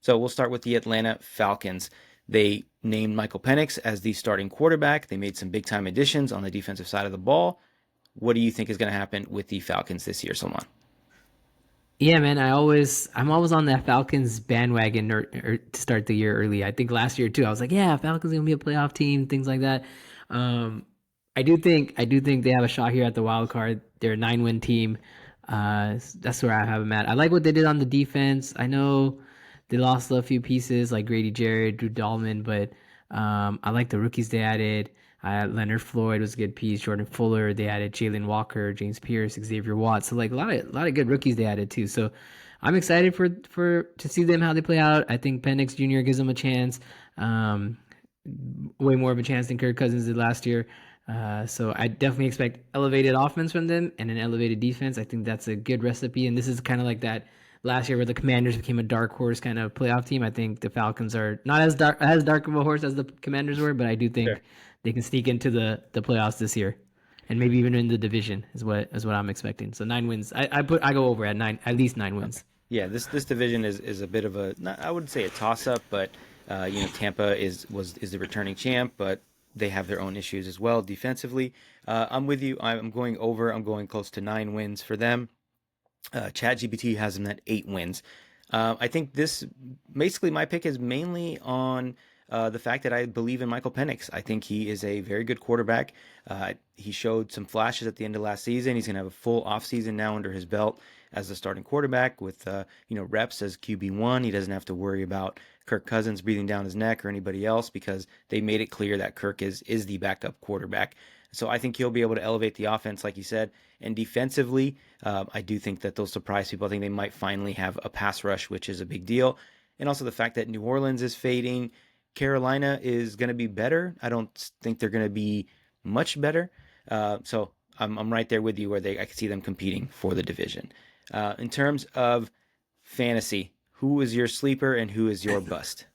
So we'll start with the Atlanta Falcons. They named Michael Penix as the starting quarterback. They made some big time additions on the defensive side of the ball. What do you think is going to happen with the Falcons this year, Salman? Yeah, man. I'm always on that Falcons bandwagon or to start the year early. I think last year too. I was like, yeah, Falcons gonna be a playoff team, things like that. Um, I do think they have a shot here at the wild card. They're a 9-win team. That's where I have them at. I like what they did on the defense. I know they lost a few pieces like Grady Jarrett, Drew Dahlman, but I like the rookies they added. Leonard Floyd was a good piece. Jordan Fuller. They added Jalen Walker, James Pierce, Xavier Watts. So like a lot of good rookies they added too. So I'm excited for to see them how they play out. I think Penix Jr. gives them a chance. Um, Way more of a chance than Kirk Cousins did last year. So I definitely expect elevated offense from them and an elevated defense. I think that's a good recipe. And this is kind of like that last year where the Commanders became a dark horse kind of playoff team. I think the Falcons are not as dark of a horse as the Commanders were, but I do Sure. think they can sneak into the playoffs this year, and maybe even in the division is what I'm expecting. So 9 wins. I go over at least 9 wins. Yeah, this division is a bit of a not, I wouldn't say a toss up, but Tampa is the returning champ, but they have their own issues as well defensively. I'm with you. I'm going over. I'm going close to 9 wins for them. ChatGPT has them at 8 wins. I think this basically my pick is mainly on the fact that I believe in Michael Penix. I think he is a very good quarterback. He showed some flashes at the end of last season. He's going to have a full offseason now under his belt as the starting quarterback with reps as QB1. He doesn't have to worry about Kirk Cousins breathing down his neck or anybody else because they made it clear that Kirk is the backup quarterback. So I think he'll be able to elevate the offense, like you said. And defensively, I do think that they'll surprise people. I think they might finally have a pass rush, which is a big deal. And also the fact that New Orleans is fading. Carolina is going to be better. I don't think they're going to be much better. So I'm right there with you where I can see them competing for the division. In terms of fantasy, who is your sleeper and who is your bust?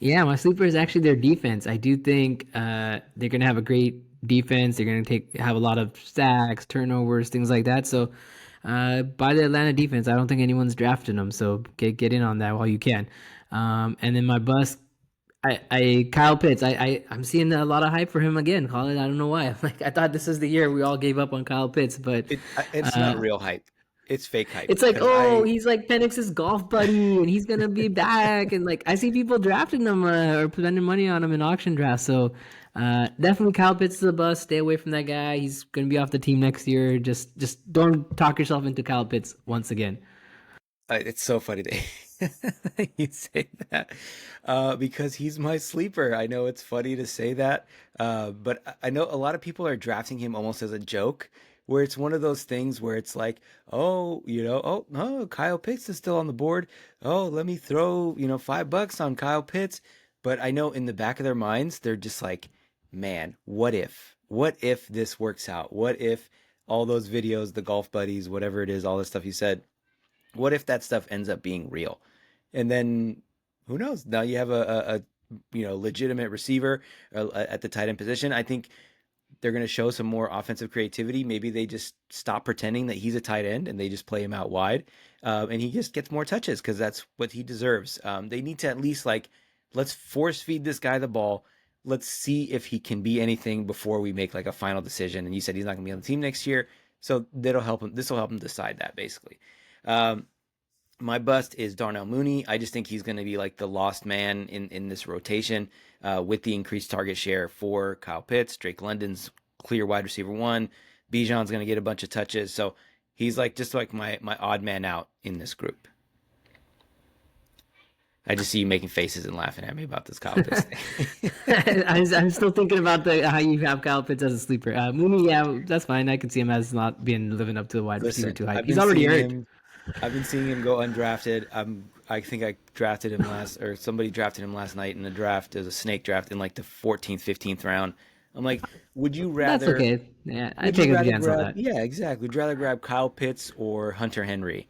Yeah, my sleeper is actually their defense. I do think they're gonna have a great defense. They're gonna have a lot of sacks, turnovers, things like that. So by the Atlanta defense, I don't think anyone's drafting them. So get in on that while you can. And then my bust, I Kyle Pitts. I'm seeing a lot of hype for him again. Colin, I don't know why. Like I thought this was the year we all gave up on Kyle Pitts, but It's not uh, real hype. It's fake hype it's like, because oh, he's like Penix's golf buddy, and he's gonna be back. And like, I see people drafting him or spending money on him in auction drafts. So, definitely Kyle Pitts is a bust. Stay away from that guy. He's gonna be off the team next year. Just don't talk yourself into Kyle Pitts once again. It's so funny that you say that because he's my sleeper. I know it's funny to say that, but I know a lot of people are drafting him almost as a joke, where it's one of those things where it's like, oh, oh, no, Kyle Pitts is still on the board. Oh, let me throw, $5 on Kyle Pitts. But I know in the back of their minds, they're just like, man, what if? What if this works out? What if all those videos, the golf buddies, whatever it is, all the stuff you said, what if that stuff ends up being real? And then who knows? Now you have a legitimate receiver at the tight end position. I think they're going to show some more offensive creativity. Maybe they just stop pretending that he's a tight end and they just play him out wide, and he just gets more touches because that's what he deserves. They need to at least let's force feed this guy the ball. Let's see if he can be anything before we make like a final decision. And you said he's not going to be on the team next year, so that'll help him. This will help him decide that basically. Um, my bust is Darnell Mooney. I just think he's going to be like the lost man in this rotation with the increased target share for Kyle Pitts. Drake London's clear wide receiver one. Bijan's going to get a bunch of touches. So he's like just like my odd man out in this group. I just see you making faces and laughing at me about this Kyle Pitts thing. I'm still thinking about the how you have Kyle Pitts as a sleeper. Mooney, yeah, that's fine. I can see him as not being living up to the wide receiver Listen, too hype. He's already hurt. I've been seeing him go undrafted. I think I drafted him last, or somebody drafted him last night in the draft as a snake draft in like the 14th, 15th round. I'm like, That's okay. Yeah, I would you take a rather chance on grab, that. yeah, exactly. Would you rather grab Kyle Pitts or Hunter Henry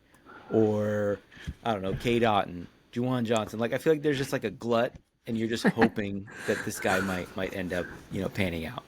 or, I don't know, K. Dotton, Juwan Johnson? Like, I feel like there's just like a glut and you're just hoping that this guy might end up, panning out.